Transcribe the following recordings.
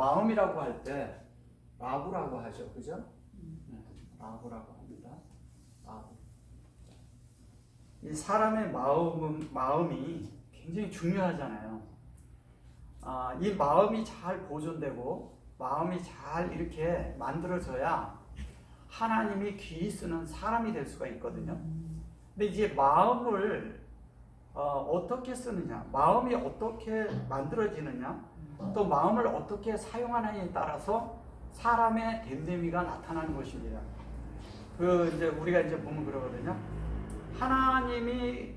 마음이라고 할 때 라브라고 하죠, 그죠? 네, 라브라고 합니다. 라브. 이 사람의 마음이 굉장히 중요하잖아요. 이 마음이 잘 보존되고 마음이 잘 이렇게 만들어져야 하나님이 귀히 쓰는 사람이 될 수가 있거든요. 근데 이제 마음을 어떻게 쓰느냐, 마음이 어떻게 만들어지느냐, 또 마음을 어떻게 사용하느냐에 따라서 사람의 됨됨이가 나타나는 것입니다. 이제 우리가 이제 보면 그러거든요. 하나님이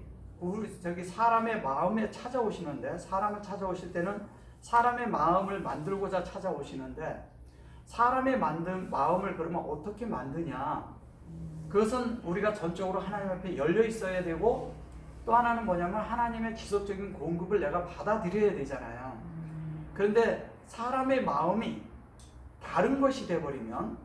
사람의 마음에 찾아오시는데, 사람을 찾아오실 때는 사람의 마음을 만들고자 찾아오시는데, 사람의 마음을 그러면 어떻게 만드냐? 그것은 우리가 전적으로 하나님 앞에 열려 있어야 되고, 또 하나는 뭐냐면 하나님의 지속적인 공급을 내가 받아들여야 되잖아요. 그런데 사람의 마음이 다른 것이 돼버리면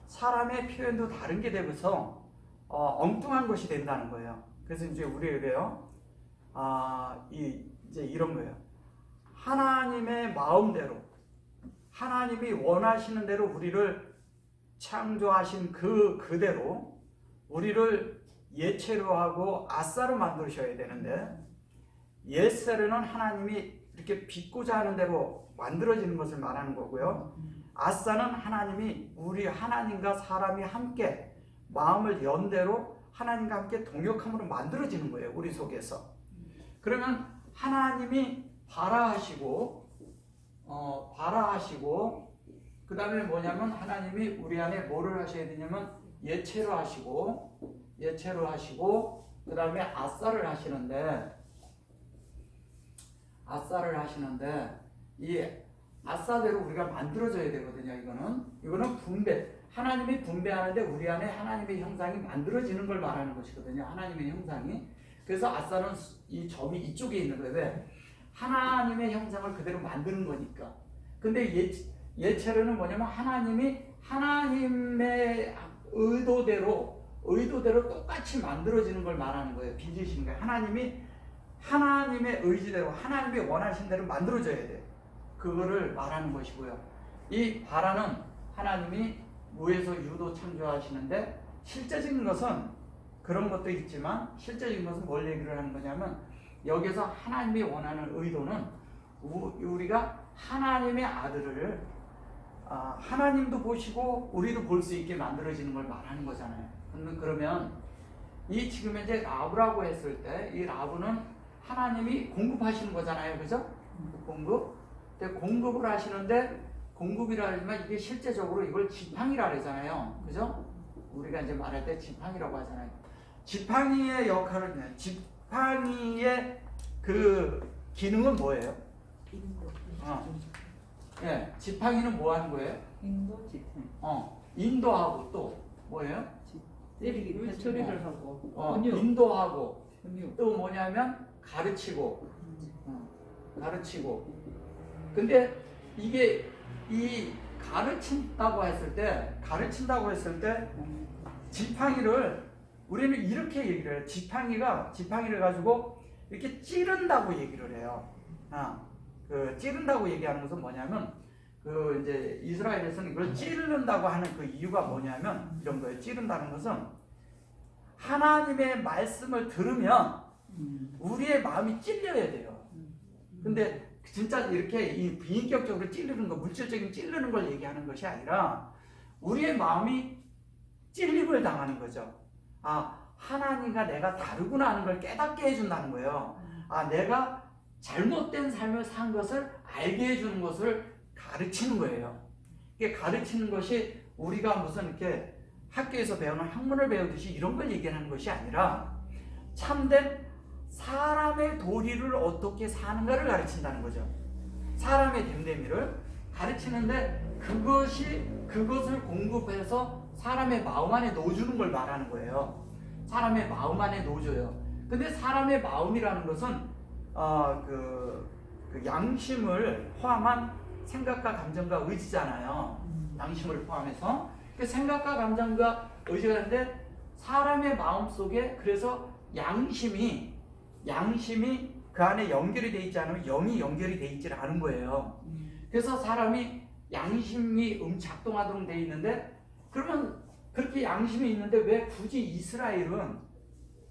사람의 표현도 다른 게 되면서 엉뚱한 것이 된다는 거예요. 그래서 이제 우리에게요, 이제 이런 거예요. 하나님의 마음대로, 하나님이 원하시는 대로 우리를 창조하신 그대로 우리를 예체로 하고 아싸로 만드셔야 되는데, 예세로는 하나님이 이렇게 빚고자 하는 대로 만들어지는 것을 말하는 거고요. 아싸는 하나님이 우리 하나님과 사람이 함께 마음을 연 대로 하나님과 함께 동역함으로 만들어지는 거예요, 우리 속에서. 그러면 하나님이 발아하시고 그 다음에 뭐냐면 하나님이 우리 안에 뭐를 하셔야 되냐면 예체로 하시고 그 다음에 아싸를 하시는데 이 아싸대로 우리가 만들어져야 되거든요. 이거는 분배. 하나님이 분배하는데 우리 안에 하나님의 형상이 만들어지는 걸 말하는 것이거든요. 하나님의 형상이. 그래서 아싸는 이 점이 이쪽에 있는 거예요. 왜? 하나님의 형상을 그대로 만드는 거니까. 근데 예체로는 뭐냐면 하나님의 의도대로 똑같이 만들어지는 걸 말하는 거예요. 빚으시는 거예요. 하나님의 의지대로, 하나님이 원하신 대로 만들어져야 돼요. 그거를 말하는 것이고요. 이 바라는 하나님이 무에서 유도 창조하시는데, 실제적인 것은 그런 것도 있지만, 실제적인 것은 뭘 얘기를 하는 거냐면, 여기서 하나님이 원하는 의도는 우리가 하나님의 아들을 하나님도 보시고 우리도 볼 수 있게 만들어지는 걸 말하는 거잖아요. 그러면 이 지금 이제 라브라고 했을 때 이 라브는 하나님이 공급하시는 거잖아요. 그죠? 근데 공급을 하시는데, 공급이라 하지만 이게 실제적으로 이걸 지팡이라 그러잖아요. 그죠? 우리가 이제 말할 때 지팡이라고 하잖아요. 지팡이의 역할은, 지팡이의 그 기능은 뭐예요? 예, 지팡이는 뭐 하는 거예요? 인도하고 또 뭐예요? 때리기, 처리를 하고, 인도하고, 또 뭐냐면 가르치고. 근데 이게 이 가르친다고 했을 때 지팡이를 우리는 이렇게 얘기를 해요. 지팡이를 가지고 이렇게 찌른다고 얘기를 해요. 그 찌른다고 얘기하는 것은 뭐냐면, 그 이제 이스라엘에서는 이걸 찌른다고 하는 그 이유가 뭐냐면 이런 거예요. 찌른다는 것은 하나님의 말씀을 들으면 우리의 마음이 찔려야 돼요. 근데 진짜 이렇게 이 비인격적으로 찔르는 거, 물질적인 찔르는 걸 얘기하는 것이 아니라 우리의 마음이 찔림을 당하는 거죠. 하나님과 내가 다르구나 하는 걸 깨닫게 해준다는 거예요. 내가 잘못된 삶을 산 것을 알게 해주는 것을 가르치는 거예요. 이게 가르치는 것이 우리가 무슨 이렇게 학교에서 배우는 학문을 배우듯이 이런 걸 얘기하는 것이 아니라 참된 사람의 도리를 어떻게 사는가를 가르친다는 거죠. 사람의 됨됨이를 가르치는데 그것을 공급해서 사람의 마음 안에 넣어주는 걸 말하는 거예요. 사람의 마음 안에 넣어줘요. 근데 사람의 마음이라는 것은 그 양심을 포함한 생각과 감정과 의지잖아요. 양심을 포함해서. 그 생각과 감정과 의지가 있는데 사람의 마음 속에 그래서 양심이 그 안에 연결이 돼 있지 않으면 영이 연결이 돼 있지 않은 거예요. 그래서 사람이 양심이 작동하도록 돼 있는데, 그러면 그렇게 양심이 있는데 왜 굳이 이스라엘은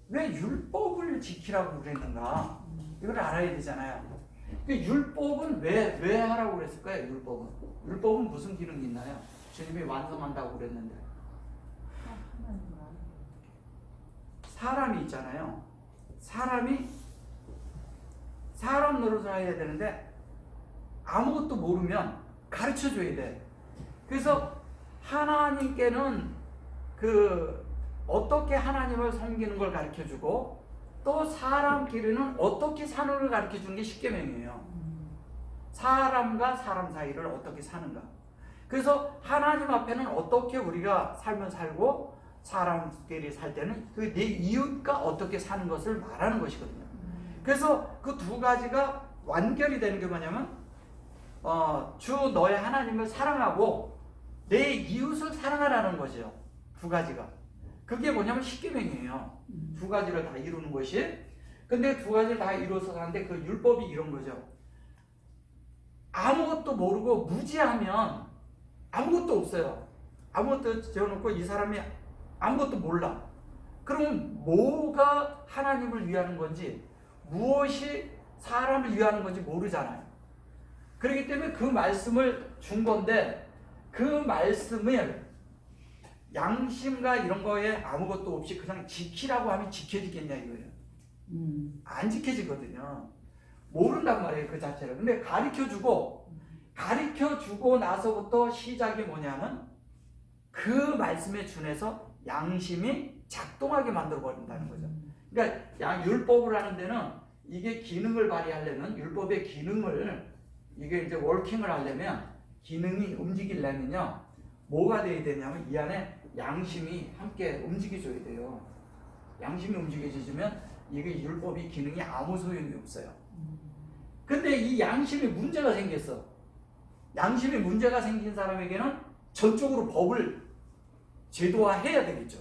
왜 율법을 지키라고 그랬는가? 이걸 알아야 되잖아요. 그 율법은 왜 하라고 그랬을까요? 율법은 무슨 기능이 있나요? 주님이 완성한다고 그랬는데. 사람이 있잖아요. 사람이 사람 노릇을 해야 되는데 아무것도 모르면 가르쳐 줘야 돼. 그래서 하나님께는 어떻게 하나님을 섬기는 걸 가르쳐 주고, 또 사람끼리는 어떻게 사는 걸 가르쳐 주는 게 십계명이에요. 사람과 사람 사이를 어떻게 사는가. 그래서 하나님 앞에는 어떻게 우리가 삶을 살고, 사람끼리 살 때는 그 내 이웃과 어떻게 사는 것을 말하는 것이거든요. 그래서 그 두 가지가 완결이 되는 게 뭐냐면, 주 너의 하나님을 사랑하고 내 이웃을 사랑하라는 거죠. 두 가지가. 그게 뭐냐면 십계명이에요. 두 가지를 다 이루는 것이. 근데 두 가지를 다 이루어서 가는데 그 율법이 이런 거죠. 아무것도 모르고 무지하면 아무것도 없어요. 아무것도 지어놓고 이 사람이 아무것도 몰라. 그럼 뭐가 하나님을 위하는 건지, 무엇이 사람을 위하는 건지 모르잖아요. 그렇기 때문에 그 말씀을 준 건데, 그 말씀을 양심과 이런 거에 아무것도 없이 그냥 지키라고 하면 지켜지겠냐 이거예요. 안 지켜지거든요. 모른단 말이에요, 그 자체를. 근데 가르쳐주고 나서부터 시작이 뭐냐면 그 말씀에 준해서 양심이 작동하게 만들어 버린다는 거죠. 그러니까 율법을 하는 데는 이게 기능을 발휘하려면, 율법의 기능을, 이게 이제 워킹을 하려면, 기능이 움직이려면요, 뭐가 돼야 되냐면 이 안에 양심이 함께 움직여줘야 돼요. 양심이 움직여지면 이게 율법이 기능이 아무 소용이 없어요. 근데 이 양심에 문제가 생겼어. 양심에 문제가 생긴 사람에게는 전적으로 법을 제도화해야 되겠죠.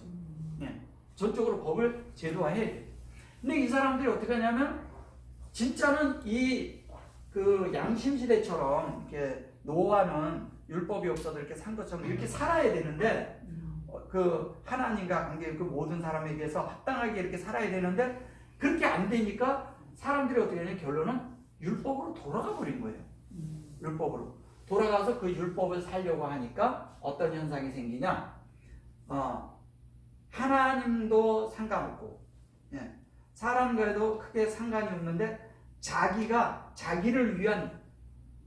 예. 전적으로 법을 제도화해야 돼. 근데 이 사람들이 어떻게 하냐면, 진짜는 그 양심 시대처럼 이렇게 노아는 율법이 없어도 이렇게 산 것처럼 이렇게 살아야 되는데, 그 하나님과 관계, 그 모든 사람에게서 합당하게 이렇게 살아야 되는데, 그렇게 안 되니까 사람들이 어떻게 하냐면 결론은 율법으로 돌아가 버린 거예요. 율법으로 돌아가서 그 율법을 살려고 하니까 어떤 현상이 생기냐? 하나님도 상관없고, 예, 사람과도 크게 상관이 없는데 자기를 위한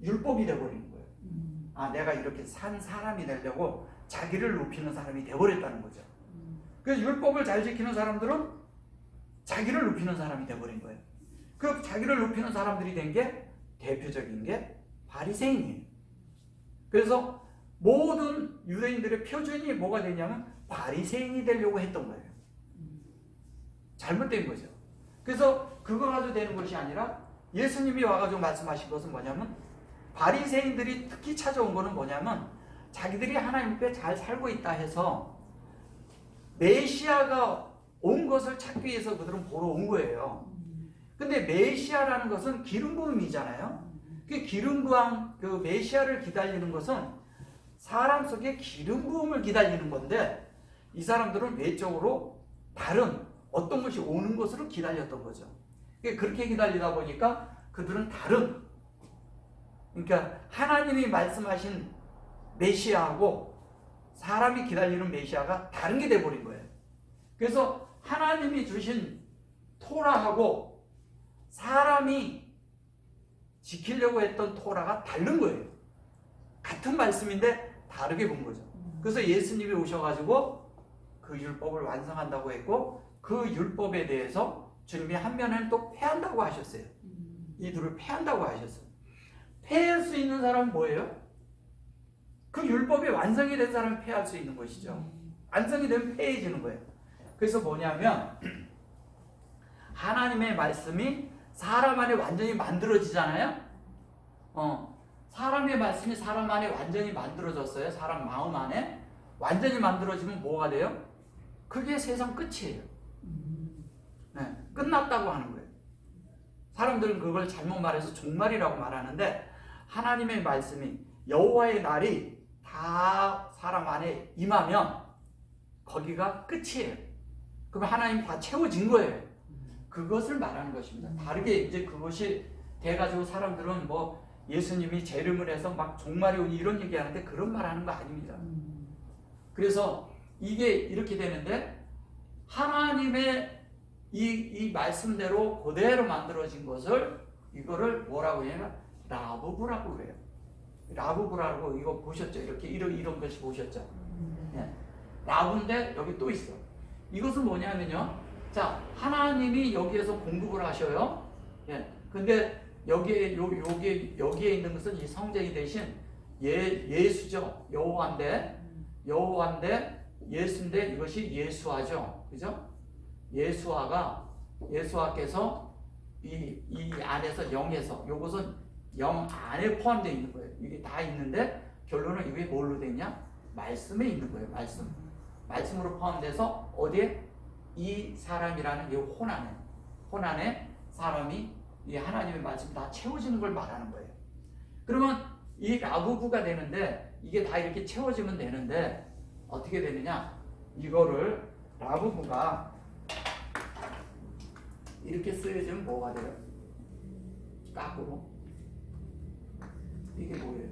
율법이 되어버리는 거예요. 내가 이렇게 산 사람이 되려고 자기를 높이는 사람이 되어버렸다는 거죠. 그래서 율법을 잘 지키는 사람들은 자기를 높이는 사람이 되어버린 거예요. 그 자기를 높이는 사람들이 된 게, 대표적인 게 바리새인이에요. 그래서 모든 유대인들의 표준이 뭐가 되냐면 바리새인이 되려고 했던 거예요. 잘못된 거죠. 그래서 그거 가지고 되는 것이 아니라, 예수님이 와가지고 말씀하신 것은 뭐냐면, 바리새인들이 특히 찾아온 거는 뭐냐면, 자기들이 하나님 앞에 잘 살고 있다 해서 메시아가 온 것을 찾기 위해서 그들은 보러 온 거예요. 근데 메시아라는 것은 기름 부음이잖아요. 그 기름 부음, 그 메시아를 기다리는 것은 사람 속에 기름 부음을 기다리는 건데, 이 사람들은 외적으로 다른 어떤 것이 오는 것으로 기다렸던 거죠. 그렇게 기다리다 보니까 그들은 다른, 그러니까 하나님이 말씀하신 메시아하고 사람이 기다리는 메시아가 다른 게 돼버린 거예요. 그래서 하나님이 주신 토라하고 사람이 지키려고 했던 토라가 다른 거예요. 같은 말씀인데 다르게 본 거죠. 그래서 예수님이 오셔가지고 그 율법을 완성한다고 했고, 그 율법에 대해서 주님이 한 면에는 또 폐한다고 하셨어요. 이 둘을 폐한다고 하셨어요. 폐할 수 있는 사람은 뭐예요? 그 율법이 완성이 된 사람이 폐할 수 있는 것이죠. 완성이 되면 폐해지는 거예요. 그래서 뭐냐면, 하나님의 말씀이 사람 안에 완전히 만들어지잖아요. 사람의 말씀이 사람 안에 완전히 만들어졌어요. 사람 마음 안에 완전히 만들어지면 뭐가 돼요? 그게 세상 끝이에요. 네, 끝났다고 하는 거예요. 사람들은 그걸 잘못 말해서 종말이라고 말하는데 하나님의 말씀이 여호와의 날이 다 사람 안에 임하면 거기가 끝이에요. 그럼 하나님 다 채워진 거예요. 그것을 말하는 것입니다. 다르게 이제 그것이 돼가지고 사람들은 뭐 예수님이 재림을 해서 막 종말이 오니 이런 얘기하는데 그런 말 하는 거 아닙니다. 그래서 이게 이렇게 되는데 하나님의 이 말씀대로 그대로 만들어진 것을 이거를 뭐라고 해요? 라부부라고 그래요. 라부부라고 이거 보셨죠? 이렇게 이런 것이 보셨죠? 네. 라부인데 여기 또 있어. 이것은 뭐냐면요. 자, 하나님이 여기에서 공급을 하셔요. 예. 근데 여기에 있는 것은 이 성전이 대신 예수죠. 여호와인데 예수인데 이것이 예수아죠. 그죠? 예수아께서 이 안에서 영에서 요것은 영 안에 포함되어 있는 거예요. 이게 다 있는데 결론은 이게 뭘로 되냐? 말씀에 있는 거예요. 말씀으로 포함돼서 어디에? 이 사람이라는 이 혼 안에 사람이 이 하나님의 말씀 다 채워지는 걸 말하는 거예요. 그러면 이 라부부가 되는데 이게 다 이렇게 채워지면 되는데 어떻게 되느냐? 이거를 라부부가 이렇게 쓰여지면 뭐가 돼요? 까꾸로 이게 뭐예요?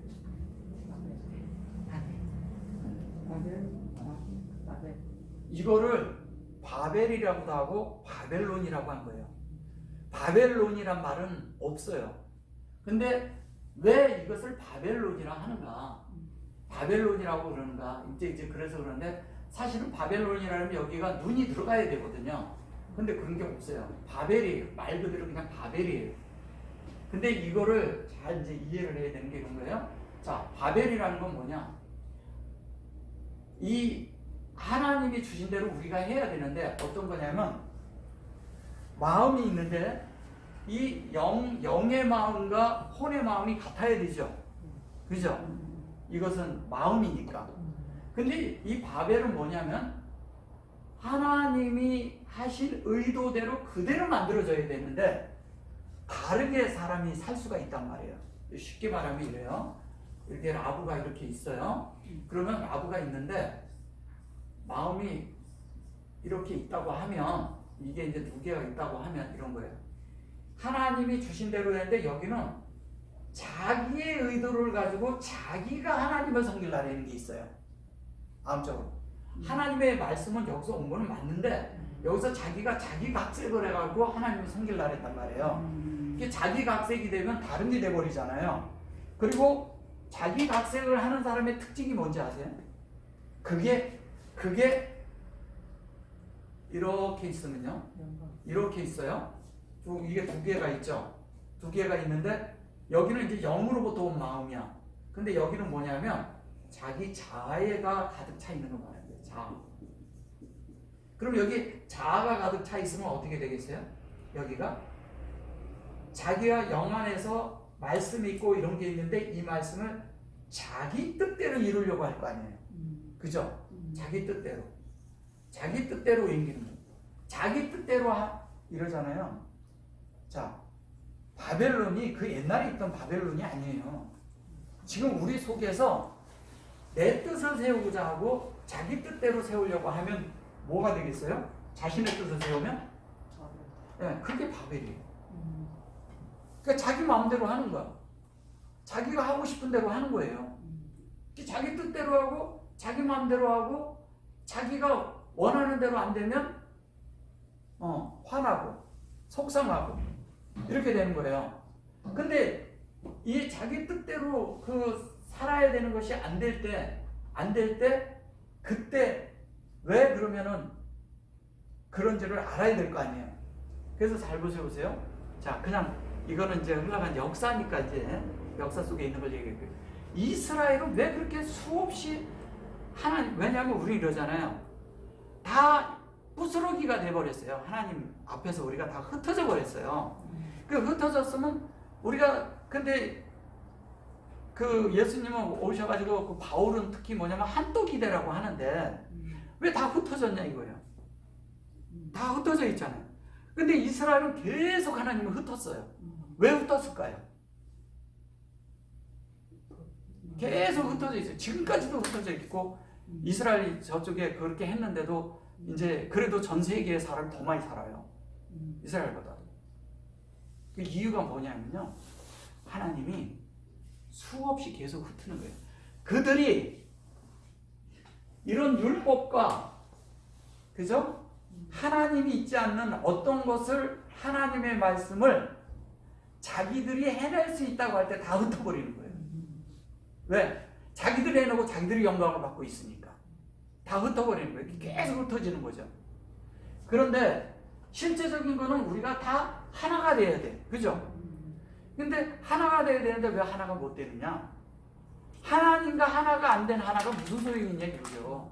이거를 바벨이라고도 하고 바벨론이라고 한 거예요. 바벨론이란 말은 없어요. 근데 왜 이것을 바벨론이라 하는가? 바벨론이라고 그러는가? 이제 그래서 그러는데 사실은 바벨론이라면 여기가 눈이 들어가야 되거든요. 근데 그런 게 없어요. 바벨이에요. 말 그대로 그냥 바벨이에요. 근데 이거를 잘 이제 이해를 해야 되는 게 이런 거예요. 자, 바벨이라는 건 뭐냐? 이 하나님이 주신 대로 우리가 해야 되는데 어떤 거냐면 마음이 있는데 이 영의 마음과 혼의 마음이 같아야 되죠. 그죠? 이것은 마음이니까. 근데 이 바벨은 뭐냐면 하나님이 하신 의도대로 그대로 만들어져야 되는데 다르게 사람이 살 수가 있단 말이에요. 쉽게 말하면 이래요. 이렇게 라부가 이렇게 있어요. 그러면 라부가 있는데 마음이 이렇게 있다고 하면 이게 이제 두 개가 있다고 하면 이런 거예요. 하나님이 주신 대로 되는데 여기는 자기의 의도를 가지고 자기가 하나님을 섬기려는 게 있어요. 암적으로. 하나님의 말씀은 여기서 온 거는 맞는데 여기서 자기가 자기 각색을 해가지고 하나님을 섬기려고 했단 말이에요. 이게 자기 각색이 되면 다른 게 돼버리잖아요. 그리고 자기 각색을 하는 사람의 특징이 뭔지 아세요? 그게 이렇게 있으면요. 이렇게 있어요. 이게 두 개가 있죠. 두 개가 있는데 여기는 이제 영으로부터 온 마음이야. 근데 여기는 뭐냐면 자기 자아가 가득 차 있는 거 말이에요. 자아. 그럼 여기 자아가 가득 차 있으면 어떻게 되겠어요? 여기가 자기가 영 안에서 말씀이 있고 이런 게 있는데 이 말씀을 자기 뜻대로 이루려고 할 거 아니에요. 그죠? 자기 뜻대로 옮기는 거예요. 자기 뜻대로 이러잖아요. 자, 바벨론이 그 옛날에 있던 바벨론이 아니에요. 지금 우리 속에서 내 뜻을 세우고자 하고 자기 뜻대로 세우려고 하면 뭐가 되겠어요? 자신의 뜻을 세우면? 네, 그게 바벨이에요. 그러니까 자기 마음대로 하는 거야. 자기가 하고 싶은 대로 하는 거예요. 자기 뜻대로 하고 자기 마음대로 하고 자기가 원하는 대로 안 되면 화나고 속상하고 이렇게 되는 거예요. 근데 이 자기 뜻대로 살아야 되는 것이 안 될 때 그때 왜 그러면은 그런지를 알아야 될 거 아니에요. 그래서 잘 보세요. 자, 그냥 이거는 이제 흘러간 역사니까 이제 역사 속에 있는 걸 얘기해요. 이스라엘은 왜 그렇게 수없이 왜냐하면 우리 이러잖아요. 다 부스러기가 돼버렸어요. 하나님 앞에서 우리가 다 흩어져 버렸어요. 그 흩어졌으면 근데 그 예수님은 오셔가지고 그 바울은 특히 뭐냐면 한독이대라고 하는데 왜 다 흩어졌냐 이거예요. 다 흩어져 있잖아요. 근데 이스라엘은 계속 하나님을 흩었어요. 왜 흩었을까요? 계속 흩어져 있어요. 지금까지도 흩어져 있고 이스라엘이 저쪽에 그렇게 했는데도 이제 그래도 전 세계의 사람이 더 많이 살아요. 이스라엘보다. 그 이유가 뭐냐면요. 하나님이 수없이 계속 흩트는 거예요. 그들이 이런 율법과 그죠? 하나님이 있지 않는 어떤 것을 하나님의 말씀을 자기들이 해낼 수 있다고 할 때 다 흩어버리는 거예요. 왜? 자기들이 해놓고 자기들이 영광을 받고 있으니까 다 흩어버리는 거예요. 계속 흩어지는 거죠. 그런데 실제적인 거는 우리가 다 하나가 돼야 돼. 그죠? 근데 하나가 돼야 되는데 왜 하나가 못 되느냐? 하나님과 하나가 안 된 하나가 무슨 소용이 있냐 이거죠.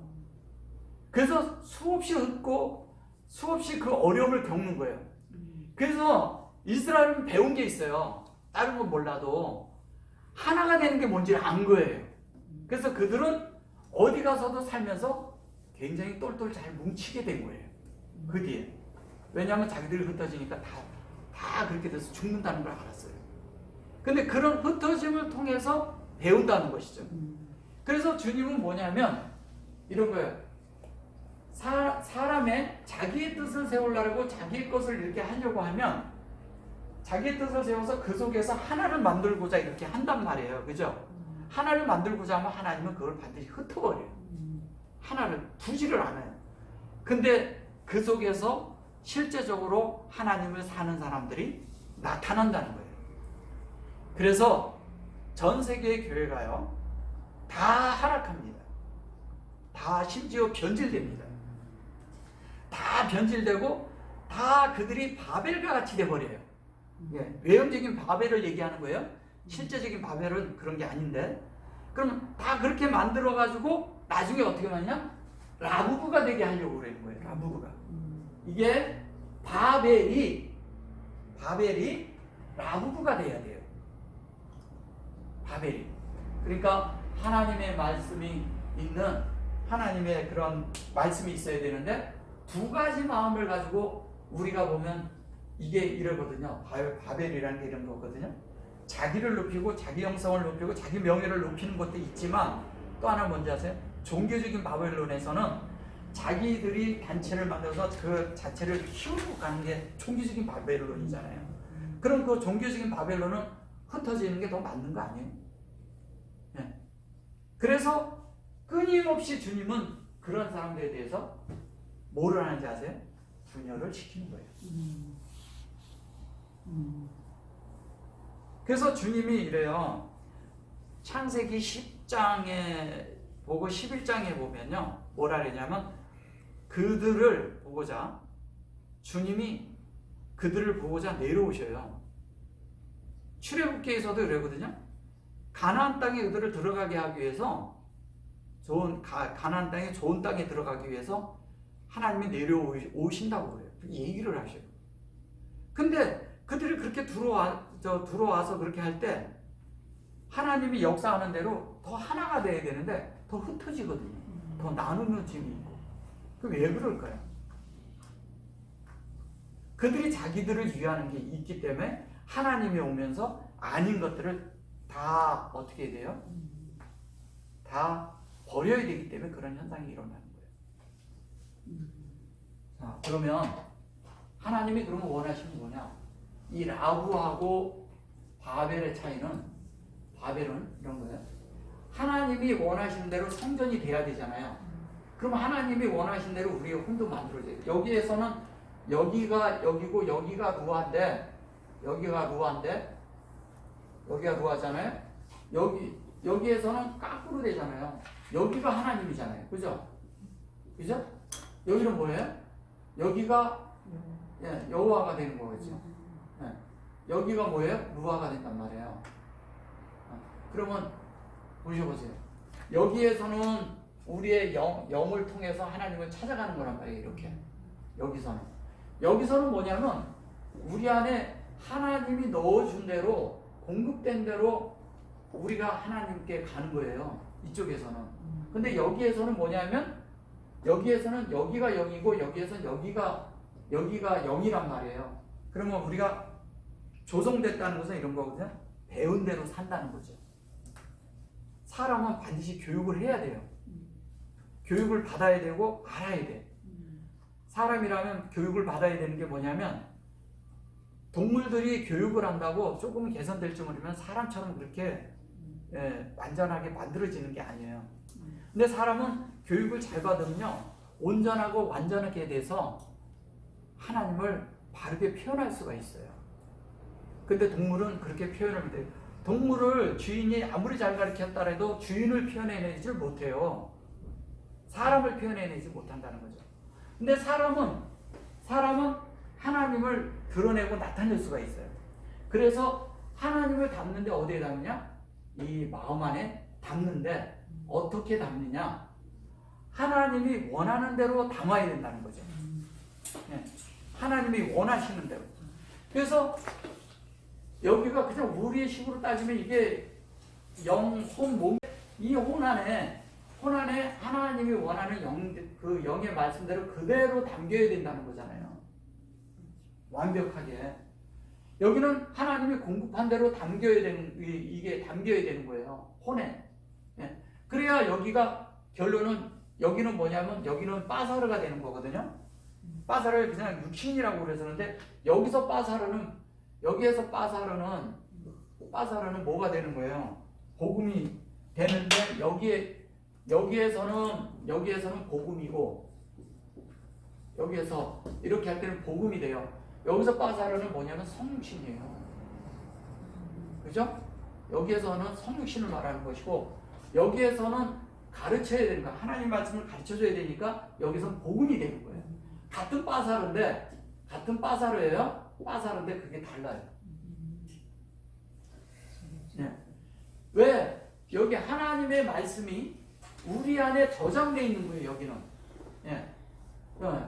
그래서 수없이 흩고 수없이 그 어려움을 겪는 거예요. 그래서 이스라엘은 배운 게 있어요. 다른 건 몰라도 하나가 되는 게 뭔지를 안 거예요. 그래서 그들은 어디 가서도 살면서 굉장히 똘똘 잘 뭉치게 된 거예요. 그 뒤에. 왜냐하면 자기들이 흩어지니까 다 그렇게 돼서 죽는다는 걸 알았어요. 근데 그런 흩어짐을 통해서 배운다는 것이죠. 그래서 주님은 뭐냐면 이런 거예요. 사람의 자기의 뜻을 세우려고 자기의 것을 이렇게 하려고 하면 자기의 뜻을 세워서 그 속에서 하나를 만들고자 이렇게 한단 말이에요. 그죠? 하나를 만들고자 하면 하나님은 그걸 반드시 흩어버려요. 하나를 두지를 않아요. 근데 그 속에서 실제적으로 하나님을 사는 사람들이 나타난다는 거예요. 그래서 전 세계의 교회가요, 다 하락합니다. 다 심지어 변질됩니다. 다 변질되고 다 그들이 바벨과 같이 돼버려요. 예, 외형적인 바벨을 얘기하는 거예요. 실제적인 바벨은 그런 게 아닌데, 그럼 다 그렇게 만들어가지고 나중에 어떻게 하냐? 라부부가 되게 하려고 그러는 거예요. 라부부가. 이게 바벨이 라부부가 돼야 돼요. 바벨이. 그러니까 하나님의 말씀이 있는 하나님의 그런 말씀이 있어야 되는데 두 가지 마음을 가지고 우리가 보면 이게 이러거든요. 바벨이라는 게 이런 거거든요. 자기를 높이고 자기 형성을 높이고 자기 명예를 높이는 것도 있지만 또 하나 뭔지 아세요? 종교적인 바벨론에서는 자기들이 단체를 만들어서 그 자체를 키우고 가는 게 종교적인 바벨론이잖아요. 그럼 그 종교적인 바벨론은 흩어지는 게 더 맞는 거 아니에요? 네. 그래서 끊임없이 주님은 그런 사람들에 대해서 뭐를 하는지 아세요? 분열을 시키는 거예요. 그래서 주님이 이래요. 창세기 10장에 보고 11장에 보면요. 뭐라 그러냐면 그들을 보고자 주님이 그들을 보고자 내려오셔요. 출애굽기에서도 이러거든요. 가나안 땅에 그들을 들어가게 하기 위해서 가나안 땅에 좋은 땅에 들어가기 위해서 하나님이 내려오신다고 그래요. 얘기를 하셔요. 근데 그들이 그렇게 들어와서 그렇게 할 때 하나님이 역사하는 대로 더 하나가 돼야 되는데 더 흩어지거든요. 더 나누는 짐이 있고. 그럼 왜 그럴까요? 그들이 자기들을 위하는 게 있기 때문에 하나님이 오면서 아닌 것들을 다 어떻게 해야 돼요? 다 버려야 되기 때문에 그런 현상이 일어나는 거예요. 자, 그러면 하나님이 그러면 원하시는 뭐냐? 이 라구하고 바벨의 차이는, 바벨은 이런 거예요. 하나님이 원하시는 대로 성전이 돼야 되잖아요. 그럼 하나님이 원하시는 대로 우리의 혼도 만들어져요. 여기에서는 여기가 여기고 여기가 루아인데, 여기가 루아잖아요. 여기에서는 거꾸로 되잖아요. 여기가 하나님이잖아요. 그죠? 그죠? 여기는 뭐예요? 여기가 여호와가 되는 거겠죠. 여기가 뭐예요? 루아가 된단 말이에요. 그러면 보셔보세요. 여기에서는 우리의 영을 통해서 하나님을 찾아가는 거란 말이에요. 이렇게. 여기서는 뭐냐면 우리 안에 하나님이 넣어준 대로, 공급된 대로 우리가 하나님께 가는 거예요. 이쪽에서는. 근데 여기에서는 뭐냐면 여기에서는 여기가 영이고 여기에서는 여기가 여기가 0이란 말이에요. 그러면 우리가 조성됐다는 것은 이런 거거든요. 배운 대로 산다는 거죠. 사람은 반드시 교육을 해야 돼요. 교육을 받아야 되고 알아야 돼. 사람이라면 교육을 받아야 되는 게 뭐냐면, 동물들이 교육을 한다고 조금 개선될지 모르면 사람처럼 그렇게 완전하게 만들어지는 게 아니에요. 근데 사람은 교육을 잘 받으면요, 온전하고 완전하게 돼서 하나님을 바르게 표현할 수가 있어요. 근데 동물은 그렇게 표현을 못해요. 동물을 주인이 아무리 잘 가르쳤다 해도 주인을 표현해내지 못해요. 사람을 표현해내지 못한다는 거죠. 근데 사람은 하나님을 드러내고 나타낼 수가 있어요. 그래서 하나님을 담는데 어디에 담느냐? 이 마음 안에 담는데 어떻게 담느냐? 하나님이 원하는 대로 담아야 된다는 거죠. 네. 하나님이 원하시는 대로. 그래서 여기가 그냥 우리의 식으로 따지면 이게 영, 혼, 몸, 이 혼 안에 하나님이 원하는 그 영의 말씀대로 그대로 담겨야 된다는 거잖아요. 완벽하게. 여기는 하나님이 공급한 대로 이게 담겨야 되는 거예요. 혼에. 예. 그래야 여기가 결론은, 여기는 뭐냐면 여기는 빠사르가 되는 거거든요. 빠사르를 그냥 육신이라고 그러는데, 여기에서 빠사르는 뭐가 되는 거예요? 복음이 되는데, 여기에서는 복음이고, 여기에서 이렇게 할 때는 복음이 돼요. 여기서 빠사르는 뭐냐면 성육신이에요. 그죠? 여기에서는 성육신을 말하는 것이고, 여기에서는 가르쳐야 되는 거야. 하나님 말씀을 가르쳐줘야 되니까 여기서는 복음이 되는 거예요. 같은 빠사르예요. 빠사르인데 그게 달라요. 네. 왜? 여기 하나님의 말씀이 우리 안에 저장되어 있는 거예요. 여기는. 네.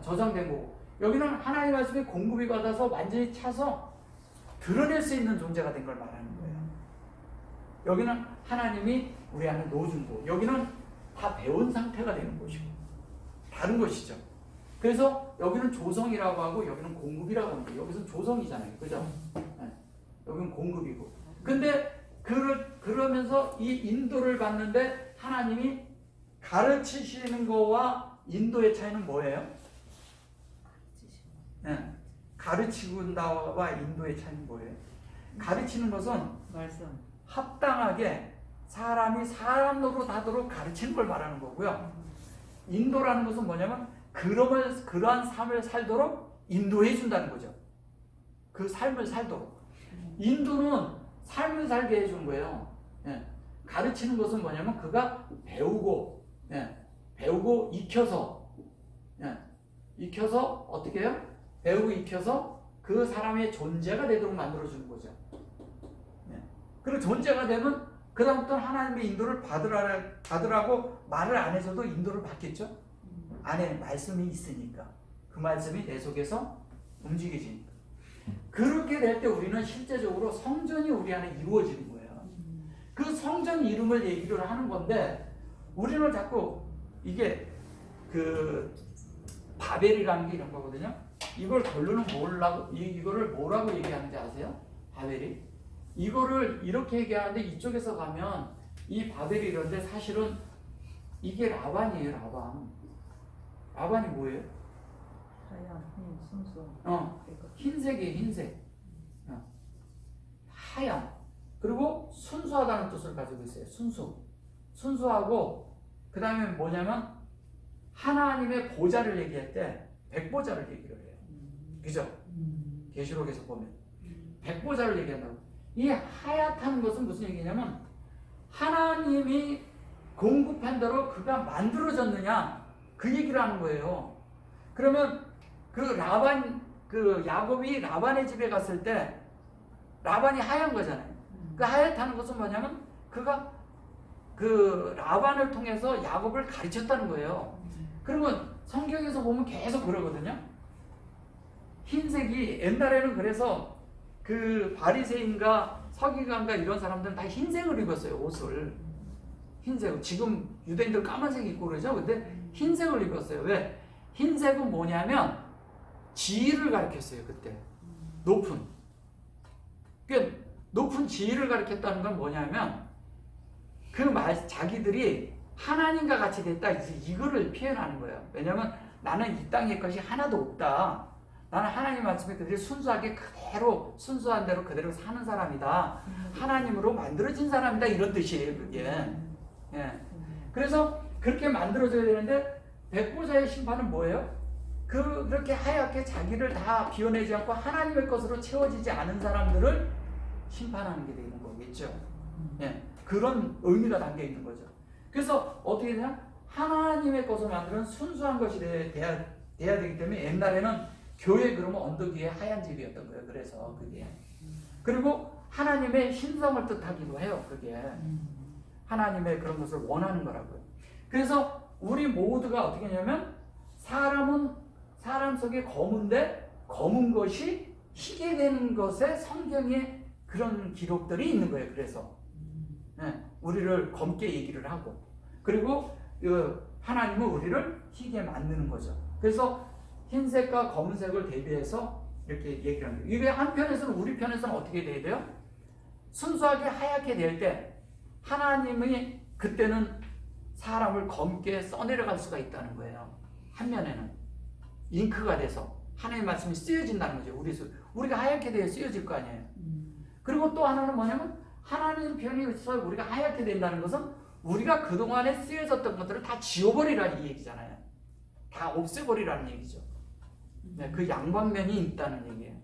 저장된 거고, 여기는 하나님의 말씀이 공급이 받아서 완전히 차서 드러낼 수 있는 존재가 된 걸 말하는 거예요. 여기는 하나님이 우리 안에 넣어준 거, 여기는 다 배운 상태가 되는 것이고 다른 것이죠. 그래서 여기는 조성이라고 하고 여기는 공급이라고 하는데, 여기서는 조성이잖아요. 그죠? 네. 여기는 공급이고. 근데 그러면서 이 인도를 받는데 하나님이 가르치시는 거와 인도의 차이는 뭐예요? 네. 가르치는다와 인도의 차이는 뭐예요? 가르치는 것은 말씀. 합당하게 사람이 사람 노릇하도록 가르치는 걸 말하는 거고요. 인도라는 것은 뭐냐면 그러한 삶을 살도록 인도해 준다는 거죠. 그 삶을 살도록. 인도는 삶을 살게 해주는 거예요. 예. 가르치는 것은 뭐냐면 그가 배우고, 배우고 익혀서, 익혀서 어떻게 해요? 배우고 익혀서 그 사람의 존재가 되도록 만들어주는 거죠. 그리고 존재가 되면 그 다음부터는 하나님의 인도를 받으라고 말을 안 해서도 인도를 받겠죠. 안에 말씀이 있으니까, 그 말씀이 내 속에서 움직여지니까. 그렇게 될 때 우리는 실제적으로 성전이 우리 안에 이루어지는 거예요. 그 성전 이름을 얘기를 하는 건데, 우리는 자꾸 이게 그 바벨이라는 게 이런 거거든요. 이걸 결론은 이거를 뭐라고 얘기하는지 아세요? 바벨이? 이거를 이렇게 얘기하는데, 이쪽에서 가면 이 바벨이 이런데 사실은 이게 라반이에요. 라반이 뭐예요? 하얀, 순수. 흰색이에요. 흰색. 하얀. 그리고 순수하다는 뜻을 가지고 있어요. 순수하고, 그 다음에 뭐냐면 하나님의 보좌를 얘기할 때 백보좌를 얘기를 해요. 그죠? 계시록에서 보면 백보좌를 얘기한다고. 이 하얗다는 것은 무슨 얘기냐면 하나님이 공급한 대로 그가 만들어졌느냐, 그 얘기를 하는 거예요. 그러면 그 야곱이 라반의 집에 갔을 때 라반이 하얀 거잖아요. 그 하얗다는 것은 뭐냐면 그가 그 라반을 통해서 야곱을 가르쳤다는 거예요. 그러면 성경에서 보면 계속 그러거든요. 흰색이, 옛날에는 그래서 그 바리새인과 서기관과 이런 사람들은 다 흰색을 입었어요. 옷을 흰색. 지금 유대인들 까만색 입고 그러죠. 근데 흰색을 입었어요. 왜? 흰색은 뭐냐면 지위를 가르쳤어요. 그때 높은. 그러니까 높은 지위를 가르쳤다는 건 뭐냐면 자기들이 하나님과 같이 됐다 이거를 표현하는 거예요. 왜냐하면 나는 이 땅의 것이 하나도 없다. 나는 하나님 말씀에 그대로 순수하게 그대로 순수한 대로 그대로 사는 사람이다. 하나님으로 만들어진 사람이다. 이런 뜻이에요. 그게. 예. 그래서 그렇게 만들어져야 되는데 백보자의 심판은 뭐예요? 그렇게 하얗게 자기를 다 비워내지 않고 하나님의 것으로 채워지지 않은 사람들을 심판하는 게 되는 거겠죠. 예. 그런 의미가 담겨 있는 거죠. 그래서 어떻게 되냐? 하나님의 것을 만드는 순수한 것이 돼야 되기 때문에 옛날에는 교회 그러면 언덕 위에 하얀 집이었던 거예요. 그래서 그게. 그리고 하나님의 신성을 뜻하기도 해요. 그게. 하나님의 그런 것을 원하는 거라고요. 그래서 우리 모두가 어떻게 하냐면 사람은 사람 속에 검은 것이 희게 되는 것에 성경에 그런 기록들이 있는 거예요. 그래서 우리를 검게 얘기를 하고 그리고 하나님은 우리를 희게 만드는 거죠. 그래서 흰색과 검은색을 대비해서 이렇게 얘기를 합니다. 이게 한편에서는 우리 편에서는 어떻게 돼야 돼요? 순수하게 하얗게 될 때 하나님이 그때는 사람을 검게 써내려갈 수가 있다는 거예요. 한 면에는 잉크가 돼서 하나님의 말씀이 쓰여진다는 거죠. 우리가 하얗게 되어 쓰여질 거 아니에요. 그리고 또 하나는 뭐냐면 하나님 편이 있어 우리가 하얗게 된다는 것은 우리가 그동안에 쓰여졌던 것들을 다 지워버리라는 얘기잖아요. 다 없애버리라는 얘기죠. 네, 그 양반면이 있다는 얘기예요.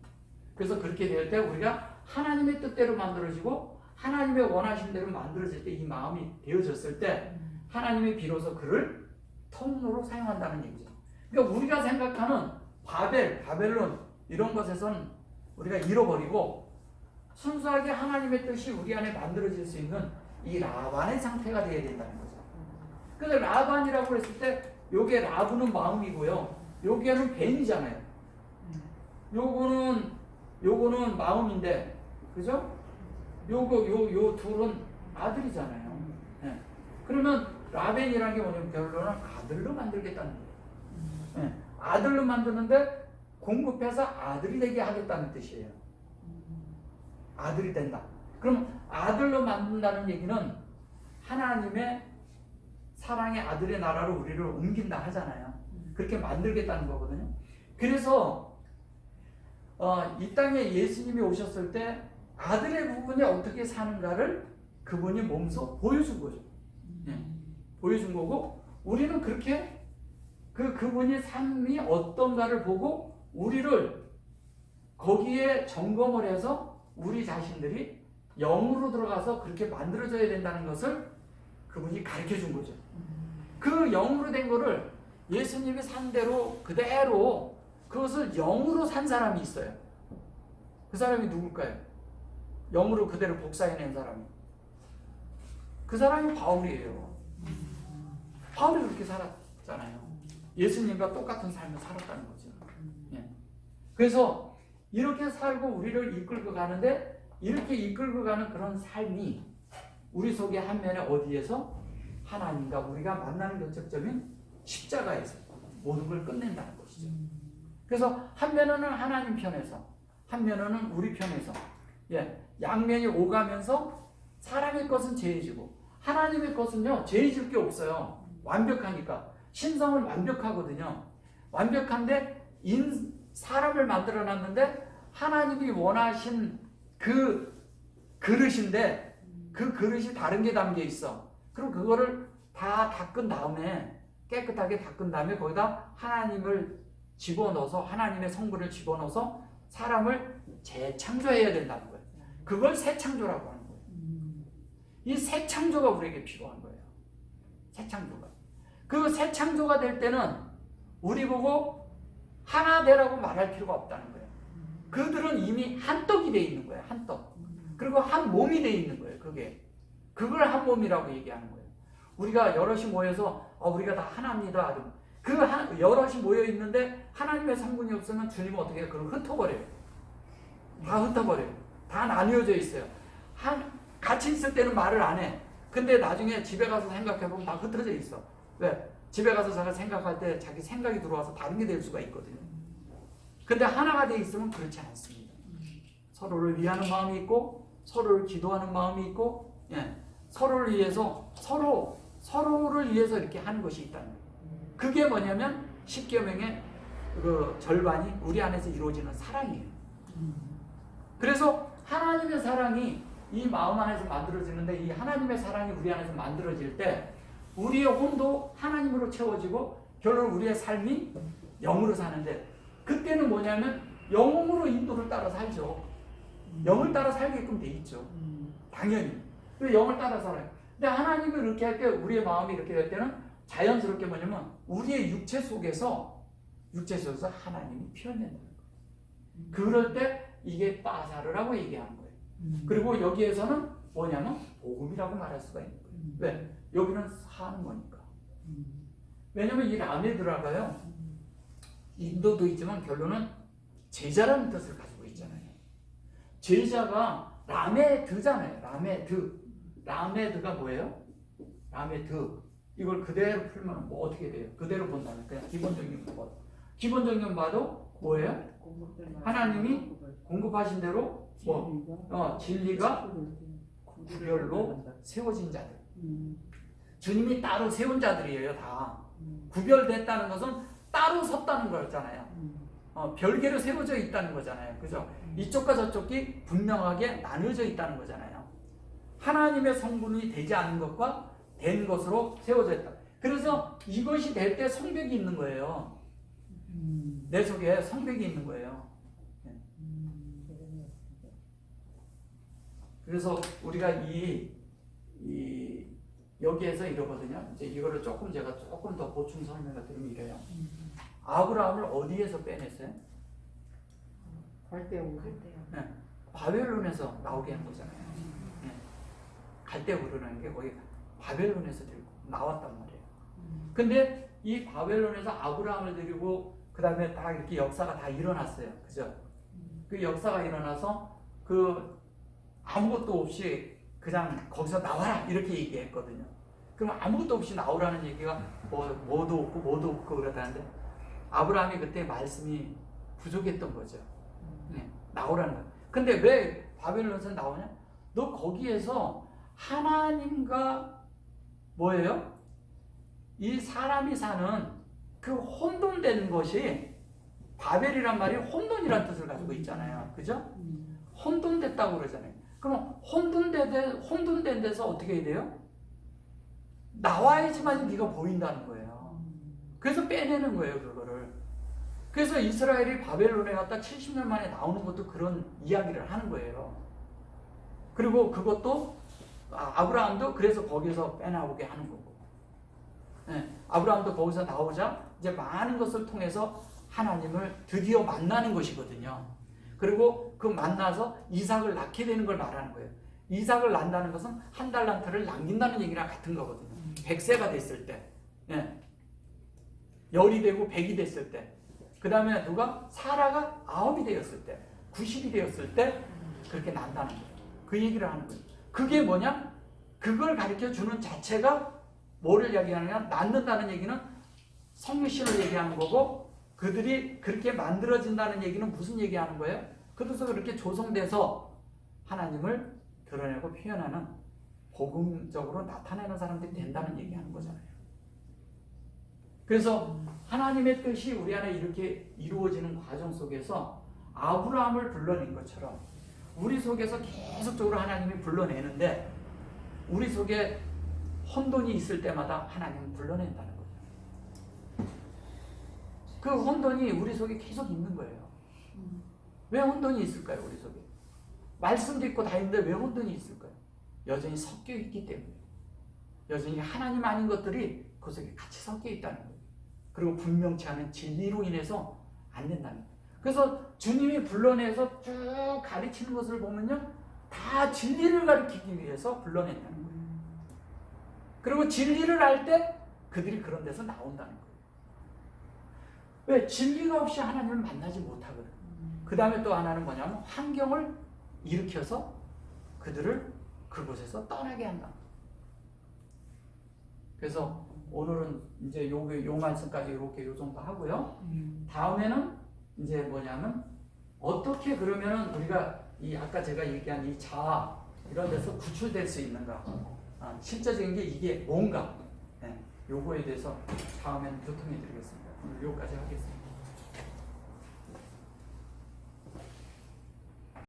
그래서 그렇게 될 때 우리가 하나님의 뜻대로 만들어지고 하나님의 원하신 대로 만들어질 때 이 마음이 되어졌을 때 하나님이 비로소 그를 통로로 사용한다는 얘기죠. 그러니까 우리가 생각하는 바벨론 이런 것에선 우리가 잃어버리고 순수하게 하나님의 뜻이 우리 안에 만들어질 수 있는 이 라반의 상태가 되어야 된다는 거죠. 그래서 라반이라고 했을 때 요게 라브는 마음이고요. 요게는 벤이잖아요. 요거는 마음인데 그죠? 요 둘은 아들이잖아요. 네. 그러면 라벤이라는 게 뭐냐면 결론은 아들로 만들겠다는 거예요. 네. 아들로 만드는데 공급해서 아들이 되게 하겠다는 뜻이에요. 아들이 된다. 그럼 아들로 만든다는 얘기는 하나님의 사랑의 아들의 나라로 우리를 옮긴다 하잖아요. 그렇게 만들겠다는 거거든요. 그래서 이 땅에 예수님이 오셨을 때 아들의 부분이 어떻게 사는가를 그분이 몸소 보여준 거죠. 보여준 거고 우리는 그렇게 그분이 삶이 어떤가를 보고 우리를 거기에 점검을 해서 우리 자신들이 영으로 들어가서 그렇게 만들어져야 된다는 것을 그분이 가르쳐 준 거죠. 그 영으로 된 거를 예수님이 산 대로 그대로 그것을 영으로 산 사람이 있어요. 그 사람이 누굴까요? 영으로 그대로 복사해낸 사람이. 그 사람이 바울이에요. 바울이 그렇게 살았잖아요. 예수님과 똑같은 삶을 살았다는 거죠. 예. 그래서 이렇게 살고 우리를 이끌고 가는데 이렇게 이끌고 가는 그런 삶이 우리 속에 한 면에 어디에서 하나님과 우리가 만나는 결정점인 십자가에서 모든 걸 끝낸다는 것이죠. 그래서 한 면에는 하나님 편에서 한 면에는 우리 편에서 양면이 오가면서 사람의 것은 죄지고 하나님의 것은요 죄질 게 없어요. 완벽하니까 신성은 완벽하거든요. 완벽한데 사람을 만들어 놨는데 하나님이 원하신 그 그릇인데 그 그릇이 다른 게 담겨 있어. 그럼 그거를 다 닦은 다음에 깨끗하게 닦은 다음에 거기다 하나님을 집어넣어서 하나님의 성분을 집어넣어서 사람을 재창조해야 된다는 거예요. 그걸 새 창조라고 하는 거예요. 이 새 창조가 우리에게 필요한 거예요. 새 창조가. 그 새 창조가 될 때는 우리 보고 하나 되라고 말할 필요가 없다는 거예요. 그들은 이미 한 떡이 돼 있는 거예요. 한 떡. 그리고 한 몸이 돼 있는 거예요. 그걸 한 몸이라고 얘기하는 거예요. 우리가 여럿이 모여서 우리가 다 하나입니다. 그 여럿이 모여 있는데 하나님의 성분이 없으면 주님은 어떻게 해요? 그걸 흩어버려요. 다 흩어버려요. 다 나뉘어져 있어요. 같이 있을 때는 말을 안 해. 근데 나중에 집에 가서 생각해보면 다 흩어져 있어. 왜? 집에 가서 자기가 생각할 때 자기 생각이 들어와서 다른 게 될 수가 있거든요. 근데 하나가 돼 있으면 그렇지 않습니다. 서로를 위하는 마음이 있고 서로를 기도하는 마음이 있고 서로를 위해서 서로를 위해서 이렇게 하는 것이 있다는 거예요. 그게 뭐냐면 십계명의 그 절반이 우리 안에서 이루어지는 사랑이에요. 그래서 하나님의 사랑이 이 마음 안에서 만들어지는데 이 하나님의 사랑이 우리 안에서 만들어질 때 우리의 혼도 하나님으로 채워지고 결론 우리의 삶이 영으로 사는데 그때는 뭐냐면 영으로 인도를 따라 살죠. 영을 따라 살게끔 돼 있죠. 당연히. 그 영을 따라 살아요. 근데 하나님이 이렇게 할 때 우리의 마음이 이렇게 될 때는 자연스럽게 뭐냐면 우리의 육체 속에서 하나님이 피어내는 거예요. 그럴 때 이게 빠사르라고 얘기하는 거예요. 그리고 여기에서는 뭐냐면 복음이라고 말할 수가 있는 거예요. 왜? 여기는 사는 거니까. 왜냐면 이 람에 들어가요. 인도도 있지만 결론은 제자라는 뜻을 가지고 있잖아요. 제자가 라메드잖아요. 라메드가 뭐예요? 라메드. 이걸 그대로 풀면 뭐 어떻게 돼요? 그대로 본다면 그냥 기본적인 거 봐도 뭐예요? 하나님이 공급하신 대로 진리가 구별로 세워진 자들. 주님이 따로 세운 자들이에요. 다 구별됐다는 것은 따로 섰다는 거였잖아요. 별개로 세워져 있다는 거잖아요. 그죠? 이쪽과 저쪽이 분명하게 나뉘어져 있다는 거잖아요. 하나님의 성분이 되지 않은 것과 된 것으로 세워져 있다. 그래서 이것이 될 때 성벽이 있는 거예요. 내 속에 성벽이 있는 거예요. 그래서 우리가 여기에서 이러거든요. 이제 이거를 제가 조금 더 보충 설명을 드리면 이래요. 아브라함을 어디에서 빼냈어요? 갈대요. 바벨론에서 나오게 한 거잖아요. 갈대우르라는 게 거기 바벨론에서 들고 나왔단 말이에요. 근데 이 바벨론에서 아브라함을 데리고 그 다음에 딱 이렇게 역사가 다 일어났어요. 그죠? 그 역사가 일어나서 아무것도 없이 그냥 거기서 나와라 이렇게 얘기했거든요. 그럼 아무것도 없이 나오라는 얘기가 뭐도 없고 그러다는데 아브라함이 그때 말씀이 부족했던 거죠. 나오라는 거예요. 근데 왜 바벨론에서 나오냐? 너 거기에서 하나님과 뭐예요? 이 사람이 사는 그 혼돈되는 것이 바벨이란 말이 혼돈이란 뜻을 가지고 있잖아요. 그죠? 혼돈됐다고 그러잖아요. 그럼 혼돈된 데서 어떻게 해야 돼요? 나와야지만 네가 보인다는 거예요. 그래서 빼내는 거예요, 그거를. 그래서 이스라엘이 바벨론에 갔다 70년 만에 나오는 것도 그런 이야기를 하는 거예요. 그리고 그것도 아브라함도 그래서 거기서 빼나오게 하는 거고. 아브라함도 거기서 나오자 이제 많은 것을 통해서 하나님을 드디어 만나는 것이거든요. 그리고 그 만나서 이삭을 낳게 되는 걸 말하는 거예요. 이삭을 낳는다는 것은 한 달란트를 남긴다는 얘기랑 같은 거거든요. 100세가 됐을 때, 열이 되고 100이 됐을 때, 그 다음에 사라가 9이 되었을 때, 90이 되었을 때 그렇게 난다는 거예요. 그 얘기를 하는 거예요. 그게 뭐냐? 그걸 가르쳐 주는 자체가 뭐를 얘기하느냐? 낳는다는 얘기는 성신을 얘기하는 거고, 그들이 그렇게 만들어진다는 얘기는 무슨 얘기하는 거예요? 그래서 그렇게 조성돼서 하나님을 드러내고 표현하는 복음적으로 나타내는 사람들이 된다는 얘기하는 거잖아요. 그래서 하나님의 뜻이 우리 안에 이렇게 이루어지는 과정 속에서 아브라함을 불러낸 것처럼 우리 속에서 계속적으로 하나님이 불러내는데 우리 속에 혼돈이 있을 때마다 하나님은 불러낸다는 거죠. 그 혼돈이 우리 속에 계속 있는 거예요. 왜 혼돈이 있을까요? 우리 속에 말씀도 있고 다 있는데 왜 혼돈이 있을까요? 여전히 섞여 있기 때문에. 여전히 하나님 아닌 것들이 그 속에 같이 섞여 있다는 거예요. 그리고 분명치 않은 진리로 인해서 안 된다는 거예요. 그래서 주님이 불러내서 쭉 가르치는 것을 보면요, 다 진리를 가르치기 위해서 불러낸다는 거예요. 그리고 진리를 알 때 그들이 그런 데서 나온다는 거예요. 왜? 진리가 없이 하나님을 만나지 못하거든. 그 다음에 또 하나는 뭐냐면 환경을 일으켜서 그들을 그곳에서 떠나게 한다. 그래서 오늘은 이제 요 말씀까지 이렇게 요 정도 하고요. 다음에는 이제 뭐냐면 어떻게 그러면은 우리가 이 아까 제가 얘기한 이 자아 이런 데서 구출될 수 있는가? 실제적인 게 이게 뭔가? 네, 요거에 대해서 다음에는 교통해 드리겠습니다. 오늘 요거까지 하겠습니다.